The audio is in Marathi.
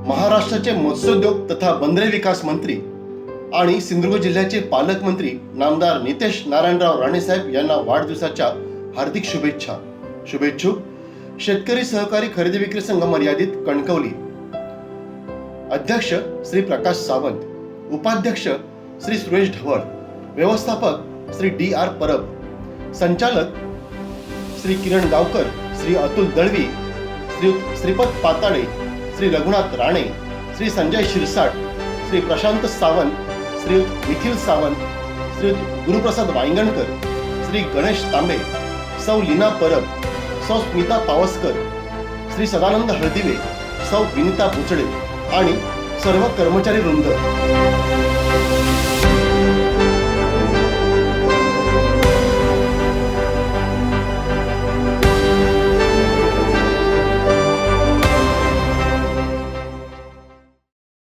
महाराष्ट्राचे मत्स्योद्योग तथा बंदरे विकास मंत्री आणि सिंधुदुर्ग जिल्ह्याचे पालकमंत्री नामदार नितेश नारायणराव राणेसाहेब यांना वाढदिवसाच्या हार्दिक शुभेच्छा. शुभेच्छुक शेतकरी सहकारी खरेदी विक्री संघ मर्यादित कणकवली. अध्यक्ष श्री प्रकाश सावंत, उपाध्यक्ष श्री सुरेश ढवळ, व्यवस्थापक श्री D.R. परब, संचालक श्री किरण गावकर, श्री अतुल दळवी, श्री श्रीपद पाताळे, श्री रघुनाथ राणे, श्री संजय शिरसाट, श्री प्रशांत सावंत, श्री निखिल सावंत, श्री गुरुप्रसाद वांगणकर, श्री गणेश तांबे, सौ लीना परब, सौ स्मिता पावसकर, श्री सदानंद हळदिवे, सौ विनिता बुचडे आणि सर्व कर्मचारी वृंद.